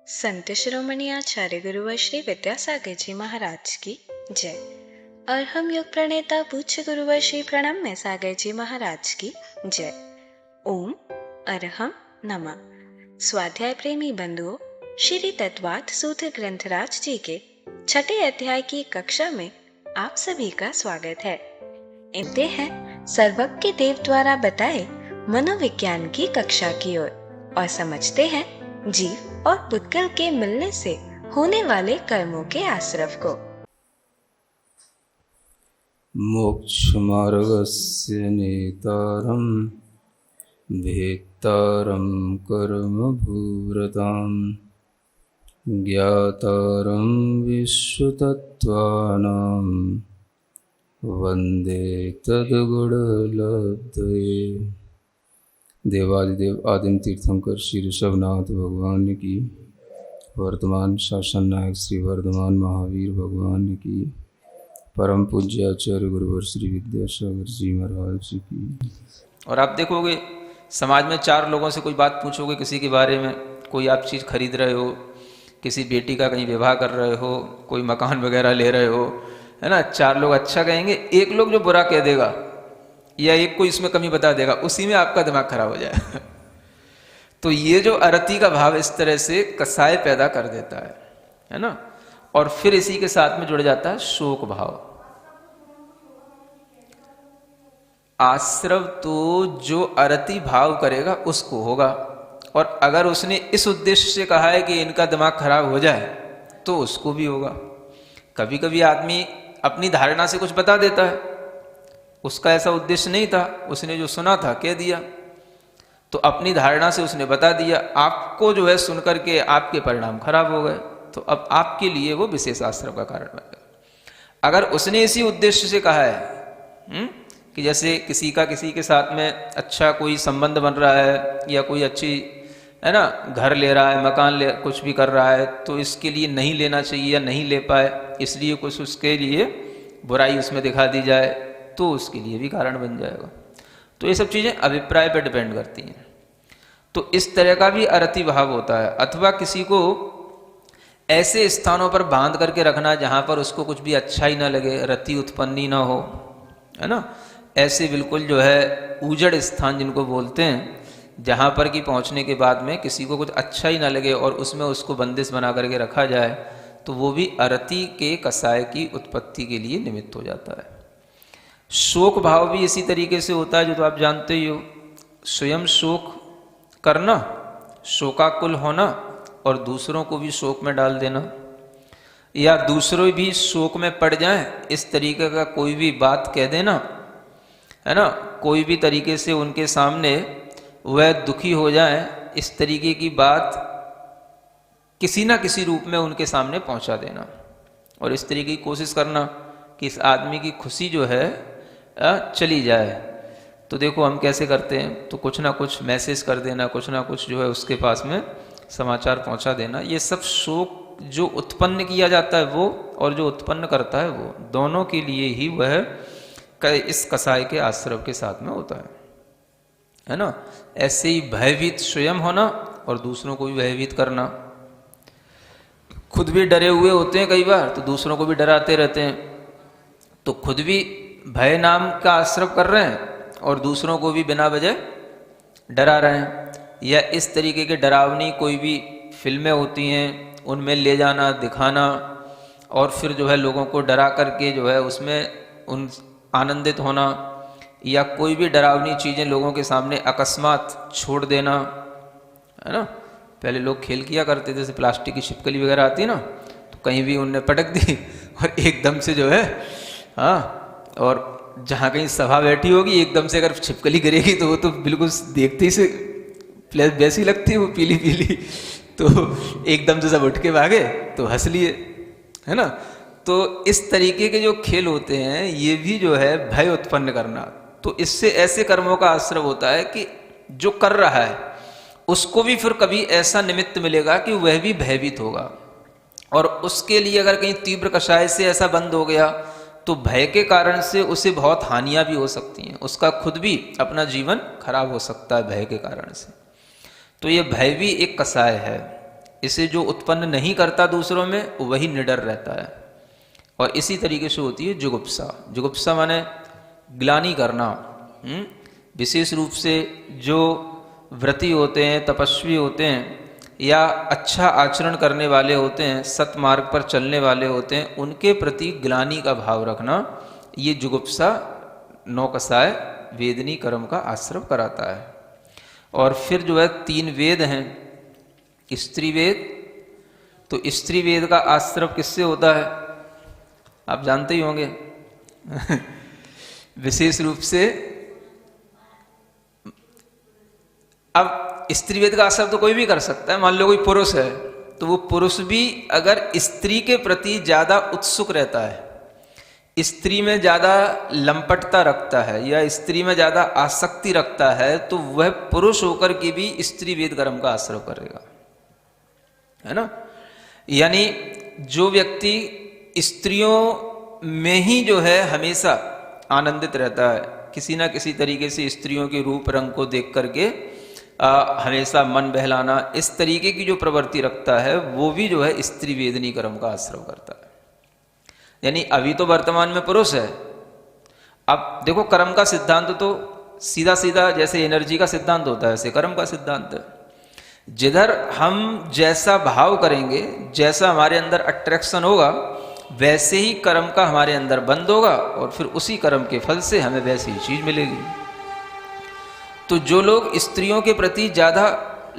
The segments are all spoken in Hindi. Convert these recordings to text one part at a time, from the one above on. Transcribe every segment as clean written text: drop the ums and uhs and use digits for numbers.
संत शिरोमणि आचार्य गुरुवर श्री विद्यासागर जी महाराज की जय। और हम योग प्रणेता पूज्य गुरुवर श्री प्रणम्य सागर जी महाराज की जय। ओम अरहम नमः। स्वाध्याय प्रेमी बंधुओं, श्री तत्वार्थ सूत्र ग्रंथराज जी के छठे अध्याय की कक्षा में आप सभी का स्वागत है। इनते हैं सर्वज्ञ देव द्वारा बताए मनोविज्ञान की कक्षा की ओर और समझते हैं जीव और पुद्गल के मिलने से होने वाले कर्मों के आश्रव को। मोक्षमार्गस्य नेतारं भेक्तारं कर्मभूरतां ज्ञातारं विश्वतत्त्वानां वन्दे तद्गुणलब्धये। देवादिदेव आदिम तीर्थंकर श्री ऋषभनाथ भगवान की, वर्तमान शासन नायक श्री वर्धमान महावीर भगवान की, परम पूज्य आचार्य गुरुवर श्री विद्यासागर जी महाराज की। और आप देखोगे समाज में चार लोगों से कोई बात पूछोगे किसी के बारे में, कोई आप चीज़ खरीद रहे हो, किसी बेटी का कहीं विवाह कर रहे हो, कोई मकान वगैरह ले रहे हो, है ना, चार लोग अच्छा कहेंगे, एक लोग जो बुरा कह देगा या एक कोई इसमें कमी बता देगा, उसी में आपका दिमाग खराब हो जाए। तो ये जो अरति का भाव इस तरह से कसाय पैदा कर देता है ना। और फिर इसी के साथ में जुड़ जाता है शोक भाव। आश्रव तो जो अरति भाव करेगा उसको होगा, और अगर उसने इस उद्देश्य से कहा है कि इनका दिमाग खराब हो जाए तो उसको भी होगा। कभी कभी आदमी अपनी धारणा से कुछ बता देता है, उसका ऐसा उद्देश्य नहीं था, उसने जो सुना था कह दिया, तो अपनी धारणा से उसने बता दिया, आपको जो है सुनकर के आपके परिणाम खराब हो गए, तो अब आपके लिए वो विशेष आश्रव का कारण बनेगा। अगर उसने इसी उद्देश्य से कहा है कि जैसे किसी के साथ में अच्छा कोई संबंध बन रहा है, या कोई अच्छी, है ना, घर ले रहा है, मकान ले, कुछ भी कर रहा है, तो इसके लिए नहीं लेना चाहिए या नहीं ले पाए, इसलिए कुछ उसके लिए बुराई उसमें दिखा दी जाए, तो उसके लिए भी कारण बन जाएगा। तो ये सब चीज़ें अभिप्राय पर डिपेंड करती हैं। तो इस तरह का भी अरति भाव होता है। अथवा किसी को ऐसे स्थानों पर बांध करके रखना जहाँ पर उसको कुछ भी अच्छा ही ना लगे, रति उत्पन्न ही ना हो, है ना, ऐसे बिल्कुल जो है उजड़ स्थान जिनको बोलते हैं, जहाँ पर कि पहुँचने के बाद में किसी को कुछ अच्छा ही ना लगे और उसमें उसको बंदिश बना करके रखा जाए, तो वो भी अरति के कसाय की उत्पत्ति के लिए निमित्त हो जाता है। शोक भाव भी इसी तरीके से होता है, जो तो आप जानते ही हो। स्वयं शोक करना, शोकाकुल होना, और दूसरों को भी शोक में डाल देना, या दूसरों भी शोक में पड़ जाएं, इस तरीके का कोई भी बात कह देना, है ना, कोई भी तरीके से उनके सामने वह दुखी हो जाए, इस तरीके की बात किसी ना किसी रूप में उनके सामने पहुंचा देना, और इस तरीके की कोशिश करना कि इस आदमी की खुशी जो है चली जाए। तो देखो हम कैसे करते हैं, तो कुछ ना कुछ मैसेज कर देना, कुछ ना कुछ जो है उसके पास में समाचार पहुंचा देना। ये सब शोक जो उत्पन्न किया जाता है वो, और जो उत्पन्न करता है वो, दोनों के लिए ही वह इस कसाय के आश्रव के साथ में होता है ना। ऐसे ही भयभीत स्वयं होना और दूसरों को भी भयभीत करना। खुद भी डरे हुए होते हैं कई बार, तो दूसरों को भी डराते रहते हैं, तो खुद भी भय नाम का आश्रव कर रहे हैं और दूसरों को भी बिना वजह डरा रहे हैं। या इस तरीके के डरावनी कोई भी फिल्में होती हैं, उनमें ले जाना, दिखाना, और फिर जो है लोगों को डरा करके जो है उसमें उन आनंदित होना, या कोई भी डरावनी चीज़ें लोगों के सामने अकस्मात छोड़ देना, है ना। पहले लोग खेल किया करते थे, जैसे प्लास्टिक की छिपकली वगैरह आती है ना, तो कहीं भी उनने पटक दी और एकदम से जो है, हाँ, और जहाँ कहीं सभा बैठी होगी, एकदम से अगर छिपकली गिरेगी तो वो तो बिल्कुल देखते ही से वैसी लगती है, वो पीली पीली, तो एकदम से सब उठ के भागे, तो हंस लिए, है ना। तो इस तरीके के जो खेल होते हैं, ये भी जो है भय उत्पन्न करना। तो इससे ऐसे कर्मों का आश्रय होता है कि जो कर रहा है उसको भी फिर कभी ऐसा निमित्त मिलेगा कि वह भी भयभीत होगा, और उसके लिए अगर कहीं तीव्र कषाय से ऐसा बंद हो गया तो भय के कारण से उसे बहुत हानियां भी हो सकती हैं, उसका खुद भी अपना जीवन खराब हो सकता है भय के कारण से। तो ये भय भी एक कसाय है, इसे जो उत्पन्न नहीं करता दूसरों में वही निडर रहता है। और इसी तरीके से होती है जुगुप्सा। जुगुप्सा माने ग्लानि करना। विशेष रूप से जो व्रती होते हैं, तपस्वी होते हैं, या अच्छा आचरण करने वाले होते हैं, सतमार्ग पर चलने वाले होते हैं, उनके प्रति ग्लानि का भाव रखना, ये जुगुप्सा नौकसाय वेदनी कर्म का आश्रव कराता है। और फिर जो है 3 वेद हैं, स्त्री वेद। तो स्त्री वेद का आश्रव किससे होता है आप जानते ही होंगे। विशेष रूप से अब स्त्री वेद का आश्रव तो कोई भी कर सकता है। मान लो कोई पुरुष है, तो वो पुरुष भी अगर स्त्री के प्रति ज्यादा उत्सुक रहता है, स्त्री में ज्यादा लंपटता रखता है या स्त्री में ज्यादा आसक्ति रखता है, तो वह पुरुष होकर के भी स्त्री वेद कर्म का आश्रव करेगा, है ना। यानी जो व्यक्ति स्त्रियों में ही जो है हमेशा आनंदित रहता है, किसी ना किसी तरीके से स्त्रियों के रूप रंग को देख करके हमेशा मन बहलाना, इस तरीके की जो प्रवृत्ति रखता है, वो भी जो है स्त्री वेदनी कर्म का आश्रव करता है। यानी अभी तो वर्तमान में पुरुष है। अब देखो कर्म का सिद्धांत तो सीधा सीधा जैसे एनर्जी का सिद्धांत होता है, ऐसे कर्म का सिद्धांत है। जिधर हम जैसा भाव करेंगे, जैसा हमारे अंदर अट्रैक्शन होगा, वैसे ही कर्म का हमारे अंदर बंद होगा और फिर उसी कर्म के फल से हमें वैसी ही चीज मिलेगी। तो जो लोग स्त्रियों के प्रति ज़्यादा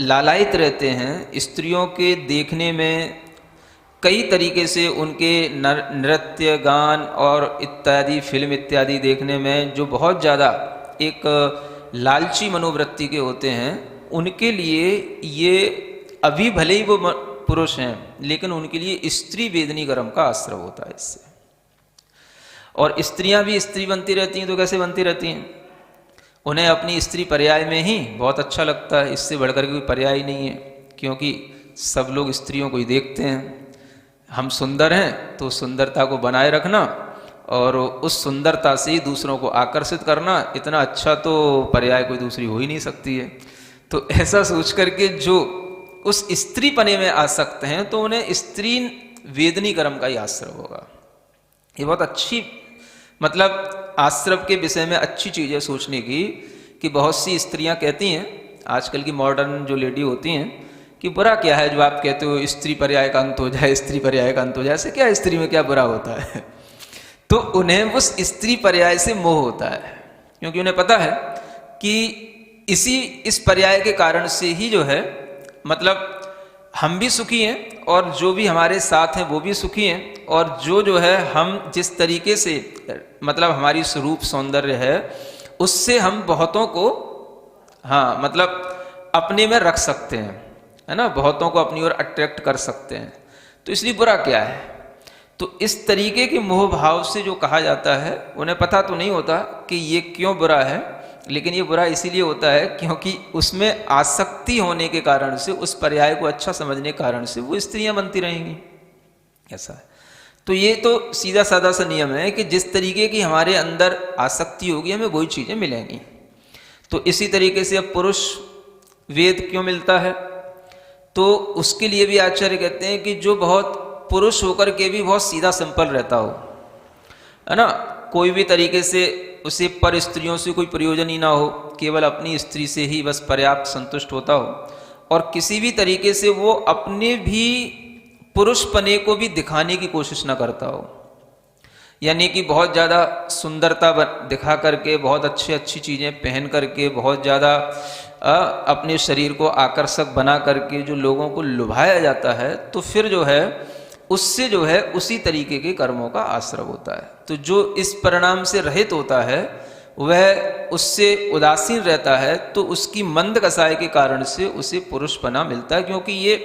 लालायित रहते हैं, स्त्रियों के देखने में कई तरीके से उनके नृत्य, गान और इत्यादि फिल्म इत्यादि देखने में जो बहुत ज़्यादा एक लालची मनोवृत्ति के होते हैं, उनके लिए ये अभी भले ही वो पुरुष हैं, लेकिन उनके लिए स्त्री वेदनी कर्म का आश्रव होता है इससे। और स्त्रियां भी स्त्री बनती रहती हैं, तो कैसे बनती रहती हैं? उन्हें अपनी स्त्री पर्याय में ही बहुत अच्छा लगता है, इससे बढ़कर कोई पर्याय नहीं है, क्योंकि सब लोग स्त्रियों को ही देखते हैं। हम सुंदर हैं तो सुंदरता को बनाए रखना और उस सुंदरता से ही दूसरों को आकर्षित करना, इतना अच्छा तो पर्याय कोई दूसरी हो ही नहीं सकती है। तो ऐसा सोच करके जो उस स्त्री पने में आसक्त हैं, तो उन्हें स्त्री वेदनी कर्म का ही आश्रव होगा। ये बहुत अच्छी मतलब आश्रव के विषय में अच्छी चीज़ है सोचने की, कि बहुत सी स्त्रियां कहती हैं, आजकल की मॉडर्न जो लेडी होती हैं, कि बुरा क्या है जो आप कहते हो स्त्री पर्याय का अंत हो जाए, स्त्री पर्याय का अंत हो जाए, ऐसे क्या स्त्री में क्या बुरा होता है। तो उन्हें उस स्त्री पर्याय से मोह होता है, क्योंकि उन्हें पता है कि इस पर्याय के कारण से ही जो है मतलब हम भी सुखी हैं और जो भी हमारे साथ हैं वो भी सुखी हैं, और जो है हम जिस तरीके से मतलब हमारी स्वरूप सौंदर्य है, उससे हम बहुतों को मतलब अपने में रख सकते हैं, है ना, बहुतों को अपनी ओर अट्रैक्ट कर सकते हैं। तो इसलिए बुरा क्या है? तो इस तरीके के मोह भाव से जो कहा जाता है, उन्हें पता तो नहीं होता कि ये क्यों बुरा है, लेकिन ये बुरा इसीलिए होता है क्योंकि उसमें आसक्ति होने के कारण से, उस पर्याय को अच्छा समझने के कारण से वो स्त्रियां बनती रहेंगी, ऐसा है। तो ये तो सीधा साधा सा नियम है कि जिस तरीके की हमारे अंदर आसक्ति होगी, हमें वही चीज़ें मिलेंगी। तो इसी तरीके से अब पुरुष वेद क्यों मिलता है? तो उसके लिए भी आचार्य कहते हैं कि जो बहुत पुरुष होकर के भी बहुत सीधा सिंपल रहता हो, है ना, कोई भी तरीके से उसे पर स्त्रियों से कोई प्रयोजन ही ना हो, केवल अपनी स्त्री से ही बस पर्याप्त संतुष्ट होता हो, और किसी भी तरीके से वो अपने भी पुरुष पने को भी दिखाने की कोशिश ना करता हो। यानी कि बहुत ज़्यादा सुंदरता दिखा करके, बहुत अच्छी चीज़ें पहन करके, बहुत ज़्यादा अपने शरीर को आकर्षक बना करके जो लोगों को लुभाया जाता है, तो फिर जो है उससे जो है उसी तरीके के कर्मों का आश्रव होता है। तो जो इस परिणाम से रहित होता है, वह उससे उदासीन रहता है, तो उसकी मंद कसाय के कारण से उसे पुरुषपना मिलता है। क्योंकि ये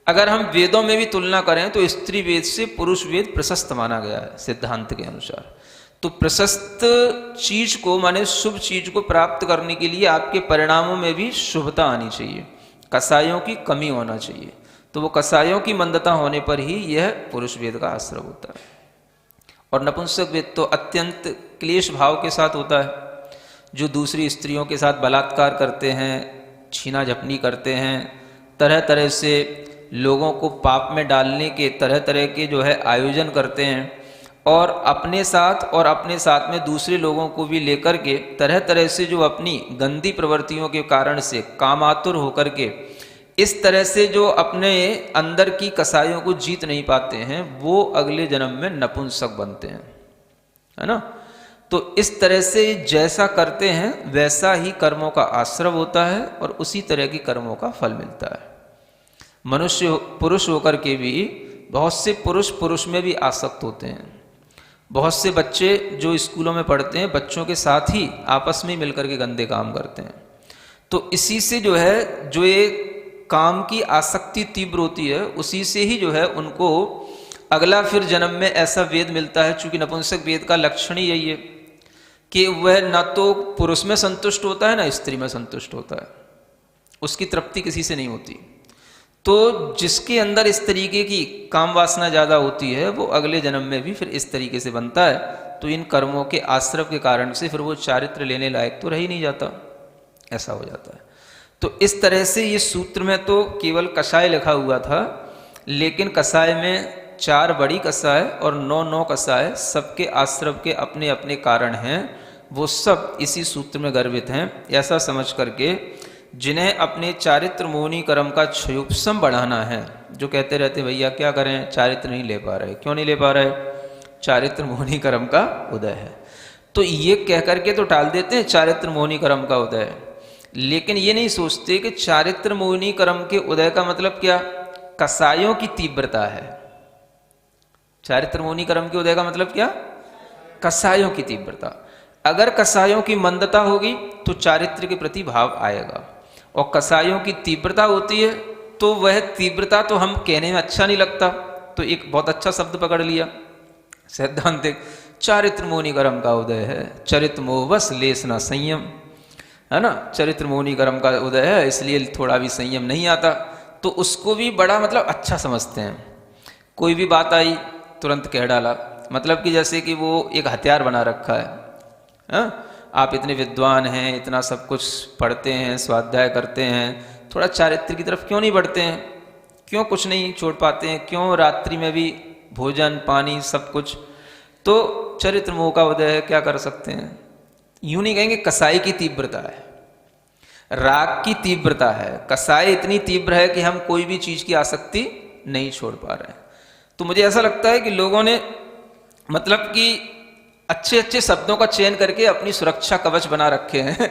अगर हम वेदों में भी तुलना करें तो स्त्री वेद से पुरुष वेद प्रशस्त माना गया है सिद्धांत के अनुसार। तो प्रशस्त चीज को, माने शुभ चीज को प्राप्त करने के लिए आपके परिणामों में भी शुभता आनी चाहिए, कसायों की कमी होना चाहिए। तो वो कसायों की मंदता होने पर ही यह पुरुष वेद का आश्रव होता है। और नपुंसक वेद तो अत्यंत क्लेश भाव के साथ होता है, जो दूसरी स्त्रियों के साथ बलात्कार करते हैं, छीना झपनी करते हैं, तरह तरह से लोगों को पाप में डालने के तरह तरह के जो है आयोजन करते हैं, और अपने साथ में दूसरे लोगों को भी लेकर के तरह तरह से जो अपनी गंदी प्रवृत्तियों के कारण से कामातुर होकर के इस तरह से जो अपने अंदर की कसाइयों को जीत नहीं पाते हैं, वो अगले जन्म में नपुंसक बनते हैं, है ना। तो इस तरह से जैसा करते हैं वैसा ही कर्मों का आश्रव होता है और उसी तरह की कर्मों का फल मिलता है। मनुष्य पुरुष होकर के भी बहुत से पुरुष में भी आसक्त होते हैं। बहुत से बच्चे जो स्कूलों में पढ़ते हैं, बच्चों के साथ ही आपस में मिलकर के गंदे काम करते हैं। तो इसी से जो है, जो ये काम की आसक्ति तीव्र होती है, उसी से ही जो है उनको अगला फिर जन्म में ऐसा वेद मिलता है। चूंकि नपुंसक वेद का लक्षण ही यही है कि वह ना तो पुरुष में संतुष्ट होता है ना स्त्री में संतुष्ट होता है, उसकी तृप्ति किसी से नहीं होती। तो जिसके अंदर इस तरीके की काम वासना ज़्यादा होती है, वो अगले जन्म में भी फिर इस तरीके से बनता है। तो इन कर्मों के आश्रव के कारण से फिर वो चारित्र लेने लायक तो रह ही नहीं जाता, ऐसा हो जाता है। तो इस तरह से ये सूत्र में तो केवल कषाय लिखा हुआ था, लेकिन कषाय में 4 बड़ी कषाय और 9 कषाय, सबके आश्रव के अपने अपने कारण हैं, वो सब इसी सूत्र में गर्भित हैं। ऐसा समझ करके जिन्हें अपने चारित्र मोहनी कर्म का क्षयोपशम बढ़ाना है, जो कहते रहते भैया क्या करें, चारित्र नहीं ले पा रहे, क्यों नहीं ले पा रहे, चारित्र मोहनी कर्म का उदय है। तो ये कह करके तो टाल देते हैं चारित्र मोहनी कर्म का उदय, लेकिन ये नहीं सोचते कि चारित्र मोहनी कर्म के उदय का मतलब क्या, कसायों की तीव्रता है। चारित्र मोहनी कर्म के उदय का मतलब क्या, कसायों की तीव्रता। अगर कसायों की मंदता होगी तो चारित्र के प्रति भाव आएगा, और कसायों की तीव्रता होती है तो वह तीव्रता तो हम कहने में अच्छा नहीं लगता, तो एक बहुत अच्छा शब्द पकड़ लिया सैद्धांतिक, चारित्र मोहनी कर्म का उदय है, चरित्र मोह बस लेस ना संयम, है ना। चरित्र मोहनी कर्म का उदय है, इसलिए थोड़ा भी संयम नहीं आता, तो उसको भी बड़ा मतलब अच्छा समझते हैं। कोई भी बात आई तुरंत कह डाला, मतलब कि जैसे कि वो एक हथियार बना रखा है। आप इतने विद्वान हैं, इतना सब कुछ पढ़ते हैं, स्वाध्याय करते हैं, थोड़ा चारित्र की तरफ क्यों नहीं बढ़ते हैं, क्यों कुछ नहीं छोड़ पाते हैं, क्यों रात्रि में भी भोजन पानी सब कुछ। तो चरित्र मोह का उदय है, क्या कर सकते हैं। यूं नहीं कहेंगे कसाई की तीव्रता है, राग की तीव्रता है। कसाई इतनी तीव्र है कि हम कोई भी चीज की आसक्ति नहीं छोड़ पा रहे हैं। तो मुझे ऐसा लगता है कि लोगों ने मतलब कि अच्छे अच्छे शब्दों का चयन करके अपनी सुरक्षा कवच बना रखे हैं,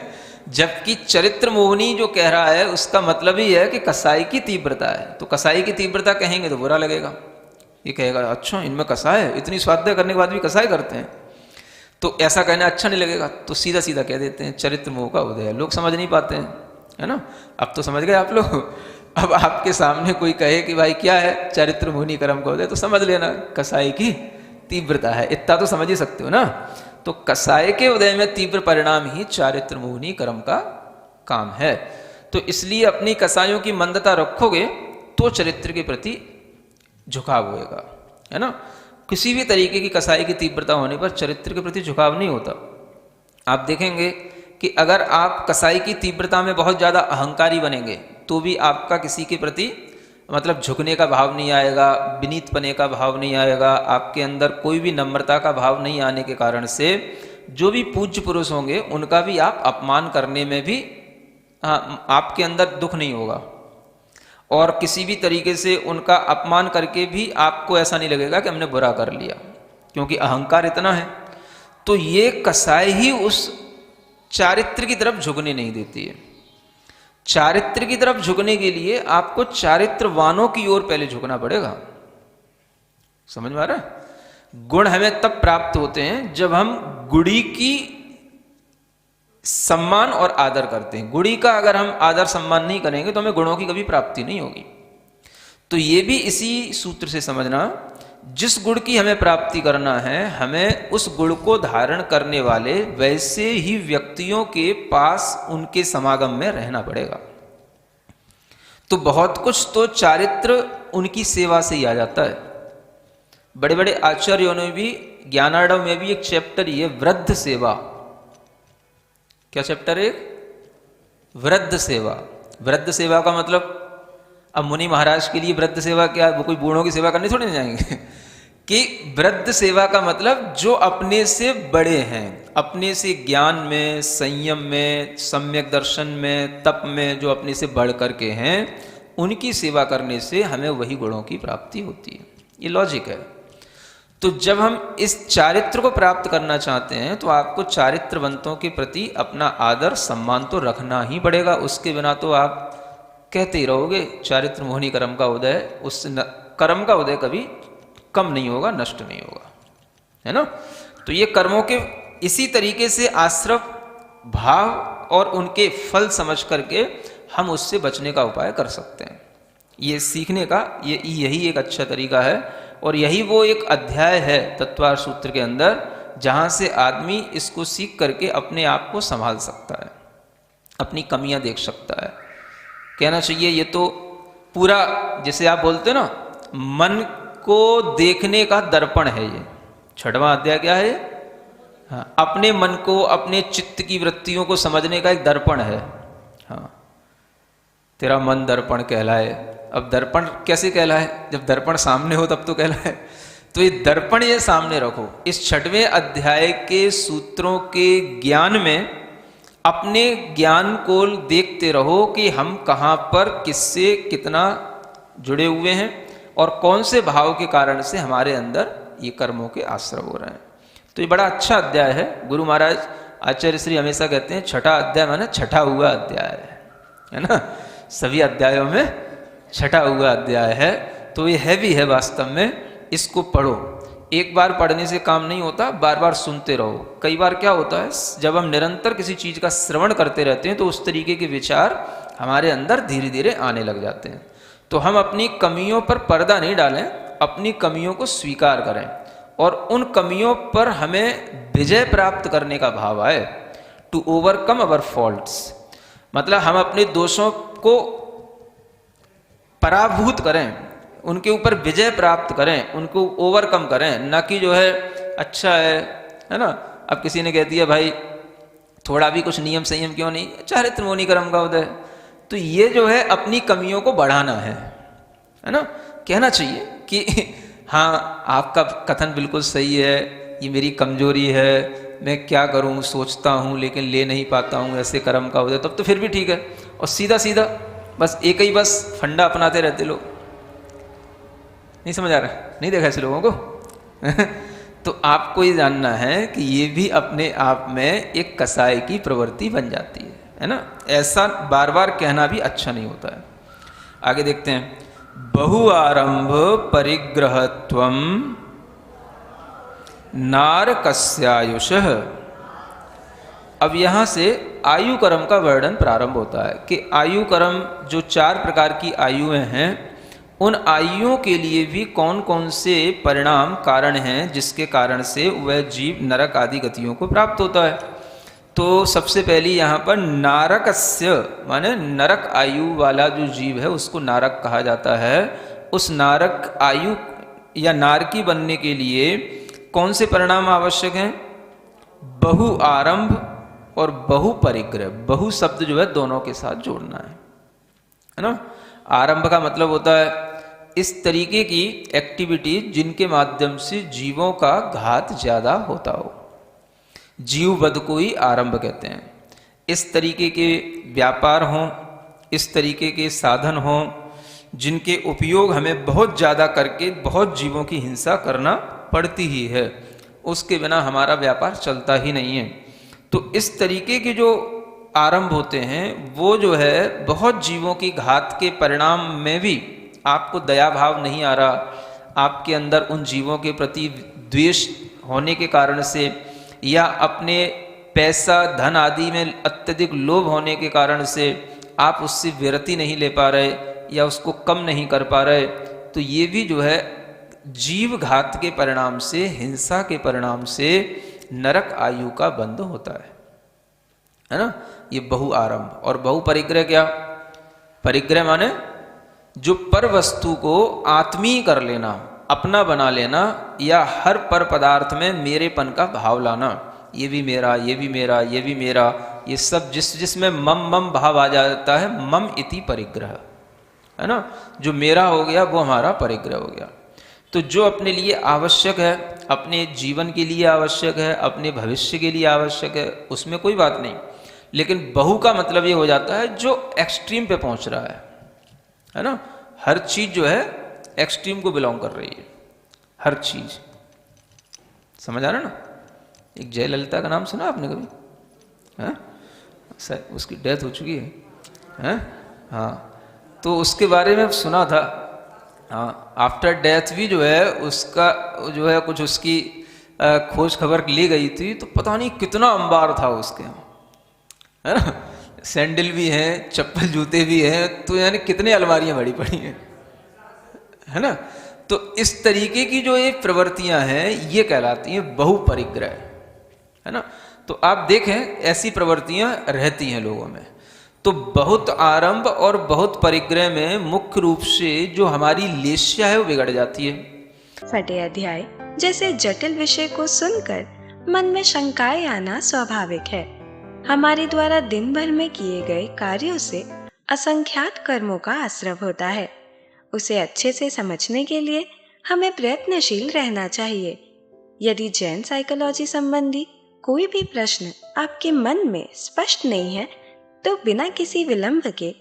जबकि चरित्र मोहनी जो कह रहा है उसका मतलब ही है कि कसाई की तीव्रता है। तो कसाई की तीव्रता कहेंगे तो बुरा लगेगा, ये कहेगा अच्छा इनमें कसाई है, इतनी स्वाध्याय करने के बाद भी कसाई करते हैं, तो ऐसा कहना अच्छा नहीं लगेगा। तो सीधा सीधा कह देते हैं चरित्र मोह का उदय है। लोग समझ नहीं पाते हैं, है ना। अब तो समझ गए आप लोग। अब आपके सामने कोई कहे कि भाई क्या है चरित्र मोहनी कर्म का उदय, तो समझ लेना कसाई की तीव्रता है, इतना तो समझ ही सकते हो ना। तो कसाय के उदय में तीव्र परिणाम ही चारित्र मोहनी कर्म का काम है। तो इसलिए अपनी कसायों की मंदता रखोगे तो चरित्र के प्रति झुकाव होएगा, है ना। किसी भी तरीके की कसाई की तीव्रता होने पर चरित्र के प्रति झुकाव नहीं होता। आप देखेंगे कि अगर आप कसाई की तीव्रता में बहुत ज़्यादा अहंकारी बनेंगे तो भी आपका किसी के प्रति मतलब झुकने का भाव नहीं आएगा, विनीतपने का भाव नहीं आएगा, आपके अंदर कोई भी नम्रता का भाव नहीं आने के कारण से जो भी पूज्य पुरुष होंगे उनका भी आप अपमान करने में भी आपके अंदर दुख नहीं होगा, और किसी भी तरीके से उनका अपमान करके भी आपको ऐसा नहीं लगेगा कि हमने बुरा कर लिया, क्योंकि अहंकार इतना है। तो ये कसाई ही उस चारित्र की तरफ झुकने नहीं देती है। चारित्र की तरफ झुकने के लिए आपको चारित्रवानों की ओर पहले झुकना पड़ेगा। समझ में आ रहा है। गुण हमें तब प्राप्त होते हैं जब हम गुड़ी की सम्मान और आदर करते हैं। गुड़ी का अगर हम आदर सम्मान नहीं करेंगे तो हमें गुणों की कभी प्राप्ति नहीं होगी। तो ये भी इसी सूत्र से समझना, जिस गुण की हमें प्राप्ति करना है हमें उस गुण को धारण करने वाले वैसे ही व्यक्तियों के पास उनके समागम में रहना पड़ेगा। तो बहुत कुछ तो चारित्र उनकी सेवा से ही आ जाता है। बड़े बड़े आचार्यों ने भी, ज्ञानार्णव में भी एक चैप्टर ये वृद्ध सेवा। क्या चैप्टर है? वृद्ध सेवा। वृद्ध सेवा का मतलब अब मुनि महाराज के लिए वृद्ध सेवा क्या, वो कोई बूढ़ों की सेवा करने थोड़ी ना जाएंगे कि वृद्ध सेवा का मतलब जो अपने से बड़े हैं, अपने से ज्ञान में, संयम में, सम्यक दर्शन में, तप में जो अपने से बढ़ करके हैं, उनकी सेवा करने से हमें वही गुणों की प्राप्ति होती है। ये लॉजिक है। तो जब हम इस चारित्र को प्राप्त करना चाहते हैं तो आपको चारित्रवंतों के प्रति अपना आदर सम्मान तो रखना ही पड़ेगा। उसके बिना तो आप कहते ही रहोगे चारित्र मोहिनी कर्म का उदय, उस कर्म का उदय कभी कम नहीं होगा, नष्ट नहीं होगा, है ना। तो ये कर्मों के इसी तरीके से आश्रव भाव और उनके फल समझ करके हम उससे बचने का उपाय कर सकते हैं। ये सीखने का यही एक अच्छा तरीका है और यही वो एक अध्याय है तत्वार सूत्र के अंदर जहाँ से आदमी इसको सीख करके अपने आप को संभाल सकता है, अपनी कमियां देख सकता है। कहना चाहिए ये तो पूरा, जैसे आप बोलते ना, मन को देखने का दर्पण है। ये 6वां अध्याय क्या है? हाँ, अपने मन को, अपने चित्त की वृत्तियों को समझने का एक दर्पण है। हाँ, तेरा मन दर्पण कहलाए। अब दर्पण कैसे कहलाए? जब दर्पण सामने हो तब तो कहलाए। तो ये दर्पण ये सामने रखो। इस 6वें अध्याय के सूत्रों के ज्ञान में अपने ज्ञान को देखते रहो कि हम कहाँ पर किससे कितना जुड़े हुए हैं और कौन से भाव के कारण से हमारे अंदर ये कर्मों के आश्रय हो रहे हैं। तो ये बड़ा अच्छा अध्याय है। गुरु महाराज आचार्य श्री हमेशा कहते हैं 6ठा अध्याय माने छठा हुआ अध्याय है ना। सभी अध्यायों में छठा हुआ अध्याय है। तो ये हैवी है वास्तव में। इसको पढ़ो। एक बार पढ़ने से काम नहीं होता, बार बार सुनते रहो। कई बार क्या होता है, जब हम निरंतर किसी चीज़ का श्रवण करते रहते हैं तो उस तरीके के विचार हमारे अंदर धीरे धीरे आने लग जाते हैं। तो हम अपनी कमियों पर पर्दा नहीं डालें, अपनी कमियों को स्वीकार करें और उन कमियों पर हमें विजय प्राप्त करने का भाव आए। टू ओवरकम अवर फॉल्ट्स, मतलब हम अपने दोषों को पराभूत करें, उनके ऊपर विजय प्राप्त करें, उनको ओवरकम करें। ना कि जो है अच्छा है ना। अब किसी ने कह दिया भाई थोड़ा भी कुछ नियम संयम क्यों नहीं, चारित्र मोहिनी कर्म का उदय, तो ये जो है अपनी कमियों को बढ़ाना है ना। कहना चाहिए कि हाँ आपका कथन बिल्कुल सही है, ये मेरी कमजोरी है, मैं क्या करूँ, सोचता हूँ लेकिन ले नहीं पाता हूँ ऐसे कर्म का उदय। तब तो फिर भी ठीक है। और सीधा सीधा बस एक ही बस फंडा अपनाते रहते लोग। नहीं समझ आ रहा, नहीं देखा ऐसे लोगों को तो आपको ये जानना है कि ये भी अपने आप में एक कसाई की प्रवृत्ति बन जाती है ना। ऐसा बार बार कहना भी अच्छा नहीं होता है। आगे देखते हैं। बहुआरंभ परिग्रहत्वम नारकस्यायुषः। अब यहाँ से आयु कर्म का वर्णन प्रारंभ होता है कि आयु कर्म जो 4 प्रकार की आयुएं हैं, उन आयुओं के लिए भी कौन कौन से परिणाम कारण हैं जिसके कारण से वह जीव नरक आदि गतियों को प्राप्त होता है। तो सबसे पहली यहाँ पर नारकस्य माने नरक आयु वाला जो जीव है उसको नारक कहा जाता है। उस नारक आयु या नारकी बनने के लिए कौन से परिणाम आवश्यक हैं? बहु आरंभ और बहु परिग्रह। बहु शब्द जो है दोनों के साथ जोड़ना है ना। आरंभ का मतलब होता है इस तरीके की एक्टिविटी जिनके माध्यम से जीवों का घात ज्यादा होता हो। जीव वध को ही आरंभ कहते हैं। इस तरीके के व्यापार हों, इस तरीके के साधन हों जिनके उपयोग हमें बहुत ज़्यादा करके बहुत जीवों की हिंसा करना पड़ती ही है, उसके बिना हमारा व्यापार चलता ही नहीं है। तो इस तरीके के जो आरंभ होते हैं वो जो है बहुत जीवों की घात के परिणाम में भी आपको दया भाव नहीं आ रहा, आपके अंदर उन जीवों के प्रति द्वेष होने के कारण से या अपने पैसा धन आदि में अत्यधिक लोभ होने के कारण से आप उससे विरति नहीं ले पा रहे या उसको कम नहीं कर पा रहे, तो ये भी जो है जीव घात के परिणाम से, हिंसा के परिणाम से नरक आयु का बंध होता है ना। ये बहु आरंभ। और बहु परिग्रह क्या? परिग्रह माने जो पर वस्तु को आत्मीय कर लेना, अपना बना लेना या हर पर पदार्थ में मेरेपन का भाव लाना। ये भी मेरा, ये भी मेरा, ये भी मेरा, ये सब जिसमें मम मम भाव आ जाता है, मम इति परिग्रह है ना। जो मेरा हो गया वो हमारा परिग्रह हो गया। तो जो अपने लिए आवश्यक है, अपने जीवन के लिए आवश्यक है, अपने भविष्य के लिए आवश्यक है, उसमें कोई बात नहीं। लेकिन बहु का मतलब ये हो जाता है जो एक्सट्रीम पे पहुंच रहा है ना। हर चीज जो है एक्सट्रीम को बिलोंग कर रही है, हर चीज। समझ आ रहा ना। एक जयललिता का नाम सुना आपने कभी? हाँ, उसकी डेथ हो चुकी है? हाँ, तो उसके बारे में सुना था। हाँ, आफ्टर डेथ भी जो है उसका जो है कुछ उसकी खोज खबर ली गई थी, तो पता नहीं कितना अंबार था उसके, है ना। सैंडल भी हैं, चप्पल जूते भी हैं, तो यानी कितने अलमारियां भरी पड़ी हैं, है ना। तो इस तरीके की जो ये प्रवृत्तियां हैं ये कहलाती हैं बहुपरिग्रह, है ना। तो आप देखें ऐसी प्रवृत्तियां रहती हैं लोगों में। तो बहुत आरंभ और बहुत परिग्रह में मुख्य रूप से जो हमारी लेस्या है वो बिगड़ जाती है। फटे अध्याय जैसे जटिल विषय को सुनकर मन में शंकाएं आना स्वाभाविक है। हमारे द्वारा दिन भर में किए गए कार्यों से असंख्यात कर्मों का आश्रव होता है। उसे अच्छे से समझने के लिए हमें प्रयत्नशील रहना चाहिए। यदि जैन साइकोलॉजी संबंधी कोई भी प्रश्न आपके मन में स्पष्ट नहीं है, तो बिना किसी विलंब के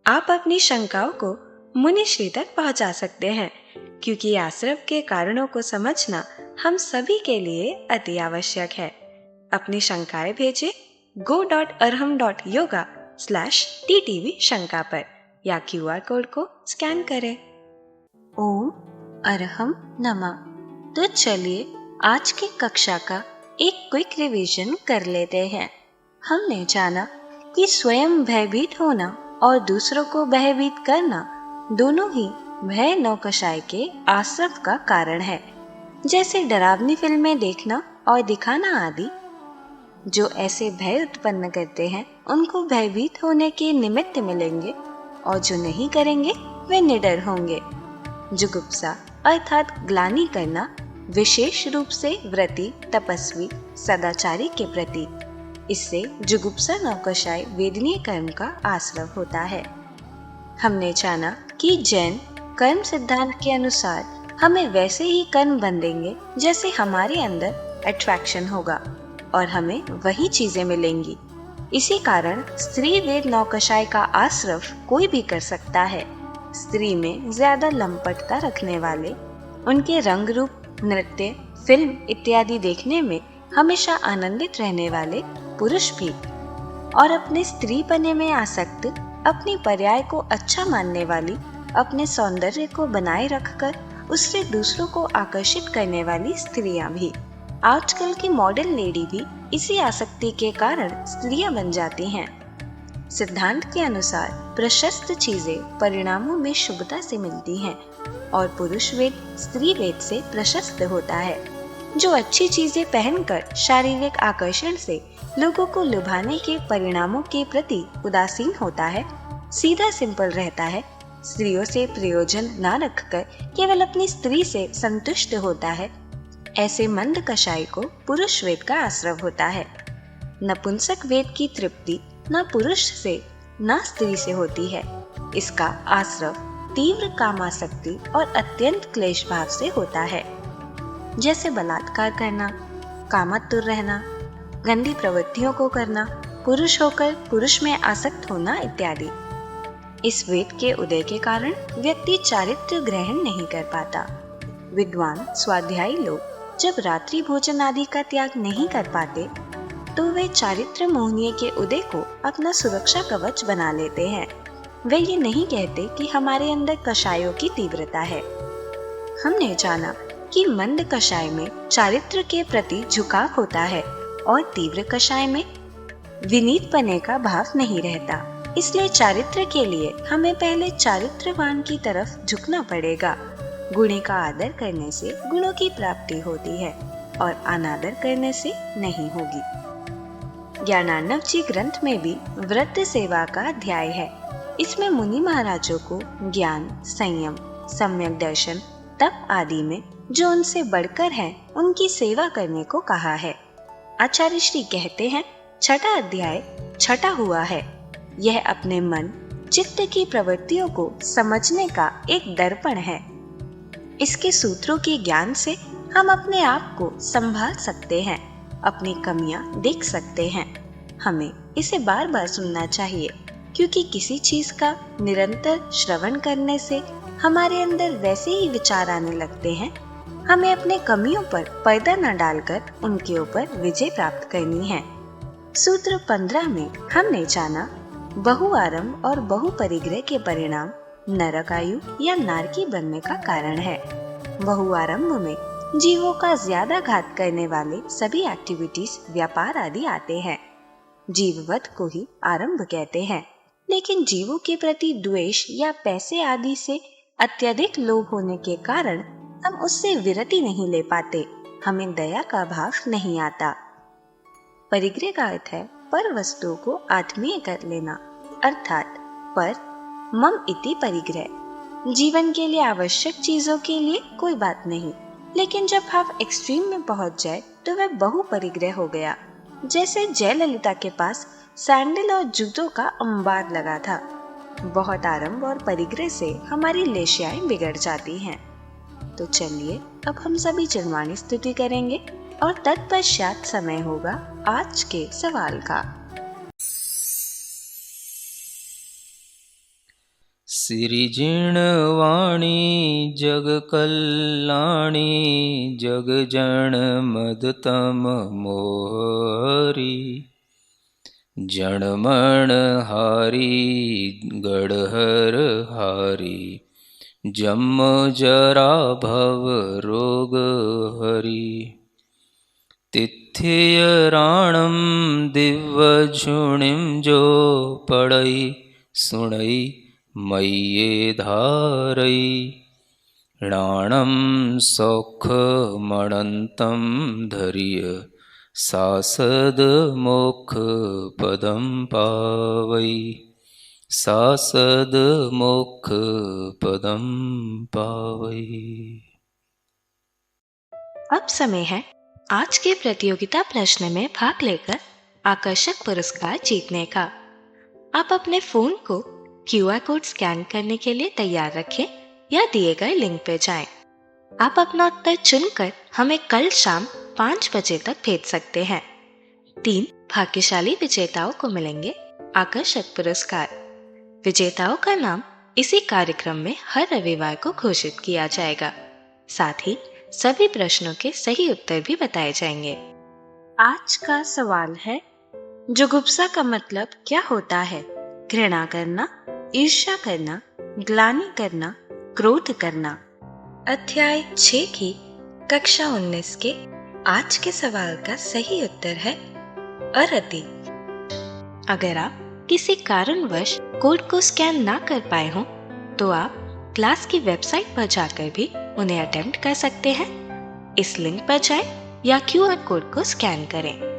आप अपनी शंकाओं को मुनिश्री तक पहुंचा सकते हैं, क्योंकि आश्रव के कारणों को समझना हम सभी के लिए अति आवश्यक है। अपनी शंकाएं भेजें go.arham.yoga/ttv शंका पर या QR कोड को स्कैन करें। ओम अरहम नमः। तो चलिए आज की कक्षा का एक क्विक रिवीजन कर लेते हैं। हमने जाना कि स्वयं भयभीत होना और दूसरों को भयभीत करना दोनों ही भय नौकशाई के आश्रव का कारण है। जैसे डरावनी फिल्में देखना और दिखाना आदि, जो ऐसे भय उत्पन्न करते हैं उनको भयभीत होने के निमित्त मिलेंगे, और जो नहीं करेंगे वे निडर होंगे। जुगुप्सा अर्थात ग्लानि करना विशेष रूप से व्रती, तपस्वी, सदाचारी के प्रति। इससे जुगुप्सा नौकशाई वेदनीय कर्म का आश्रव होता है। हमने जाना कि जैन कर्म सिद्धांत के अनुसार हमें वैसे ही कर्म बंधेंगे जैसे हमारे अंदर अट्रैक्शन होगा और हमें वही चीजें मिलेंगी। इसी कारण स्त्री वेद नौकशाई का आश्रव कोई भी कर सकता है। स्त्री में ज्यादा लंपटता रखने वाले, उनके रंग रूप, नृत्य, फिल्म इत्यादि देखने में हमेशा आनंदित रहने वाले पुरुष भी, और अपने स्त्री पने में आसक्त, अपनी पर्याय को अच्छा मानने वाली, अपने सौंदर्य को बनाए रखकर उससे दूसरों को आकर्षित करने वाली स्त्रियां भी। आजकल की मॉडर्न लेडी भी इसी आसक्ति के कारण स्त्रियां बन जाती हैं। सिद्धांत के अनुसार प्रशस्त चीजें परिणामों में शुभता से मिलती हैं और पुरुष वेद स्त्री वेद से प्रशस्त होता है। जो अच्छी चीजें पहनकर शारीरिक आकर्षण से लोगों को लुभाने के परिणामों के प्रति उदासीन होता है, सीधा सिंपल रहता है, स्त्रियों से प्रयोजन न रखकर केवल अपनी स्त्री से संतुष्ट होता है, ऐसे मंद कषाय को पुरुष वेद का आश्रव होता है। नपुंसक वेद की तृप्ति न पुरुष से न स्त्री से होती है। इसका आश्रव तीव्र कामासक्ति और अत्यंत क्लेश भाव से होता है, जैसे बलात्कार करना, कामातुर रहना, गंदी प्रवृत्तियों को करना, पुरुष होकर पुरुष में आसक्त होना इत्यादि। इस वेद के उदय के कारण व्यक्ति चारित्र ग्रहण नहीं कर पाता। विद्वान स्वाध्यायी लोग जब रात्रि भोजन आदि का त्याग नहीं कर पाते, तो वे चारित्र मोहनीय के उदय को अपना सुरक्षा कवच बना लेते हैं। वे ये नहीं कहते कि हमारे अंदर कषायों की तीव्रता है। हमने जाना कि मंद कषाय में चारित्र के प्रति झुकाव होता है और तीव्र कषाय में विनीत पने का भाव नहीं रहता। इसलिए चारित्र के लिए हमें पहले चारित्रवान की तरफ झुकना पड़ेगा। गुणी का आदर करने से गुणों की प्राप्ति होती है और अनादर करने से नहीं होगी। ज्ञानार्णव जी ग्रंथ में भी व्रत सेवा का अध्याय है। इसमें मुनि महाराजों को ज्ञान, संयम, सम्यक दर्शन, तप आदि में जो उनसे बढ़कर है उनकी सेवा करने को कहा है। आचार्य श्री कहते हैं, छठा अध्याय छठा हुआ है, यह अपने मन, चित्त की प्रवृत्तियों को समझने का एक दर्पण है। इसके सूत्रों के ज्ञान से हम अपने आप को संभाल सकते हैं, अपनी कमियां देख सकते हैं। हमें इसे बार बार सुनना चाहिए, क्योंकि किसी चीज का निरंतर श्रवण करने से हमारे अंदर वैसे ही विचार आने लगते हैं। हमें अपने कमियों पर पर्दा न डालकर उनके ऊपर विजय प्राप्त करनी है। सूत्र 15 में हमने जाना बहुआरंभ और बहुपरिग्रह के परिणाम नरकायु या नारकी बनने का कारण है। बहुआरंभ में जीवों का ज्यादा घात करने वाले सभी एक्टिविटीज, व्यापार आदि आते हैं। जीववध को ही आरंभ कहते हैं, लेकिन जीवों के प्रति द्वेष या पैसे आदि से अत्यधिक लोभ होने के कारण हम उससे विरति नहीं ले पाते, हमें दया का भाव नहीं आता। परिग्रह का अर्थ है पर वस्तुओं को आत्मीय कर लेना, अर्थात पर मम इति परिग्रह। जीवन के लिए आवश्यक चीजों के लिए कोई बात नहीं, लेकिन जब भाव एक्सट्रीम में पहुंच जाए तो वह बहुपरिग्रह हो गया। जैसे जयललिता के पास सैंडल और जूतों का अंबार लगा था। बहुत आरंभ और परिग्रह से हमारी लेशियाएं बिगड़ जाती हैं। तो चलिए अब हम सभी चिन्मानी स्तुति करेंगे और तत्पश्चात समय होगा आज के सवाल का। सिरिजिणवाणी जग कल्याणी जग जन मदतम मोहरी जनमण हारी गढ़हर हारी जम जरा भव रोग हरी तिथियराणम दिव्य झुणिम जो पढ़ई सुणई मय्ये धारई राणम सौख मणंतम धरिय सासद मोक्ष पदम पावई सासद मोक्ष पदम पावई। अब समय है आज के प्रतियोगिता प्रश्न में भाग लेकर आकर्षक पुरस्कार जीतने का। आप अपने फोन को QR कोड स्कैन करने के लिए तैयार रखें या दिए गए लिंक पर जाएं। आप अपना उत्तर चुनकर हमें कल शाम 5 बजे तक भेज सकते हैं। 3 भाग्यशाली विजेताओं को मिलेंगे आकर्षक पुरस्कार। विजेताओं का नाम इसी कार्यक्रम में हर रविवार को घोषित किया जाएगा। साथ ही सभी प्रश्नों के सही उत्तर भी बताए जाएंगे। आज का सवाल है, जुगुप्सा का मतलब क्या होता है? घृणा करना, ईर्ष्या करना, ग्लानि करना, क्रोध करना। अध्याय 6 की कक्षा 19 के आज के सवाल का सही उत्तर है अरति। अगर आप किसी कारणवश कोड को स्कैन ना कर पाए हों तो आप क्लास की वेबसाइट पर जाकर भी उन्हें अटेम्प्ट कर सकते हैं। इस लिंक पर जाएं या QR कोड को स्कैन करें।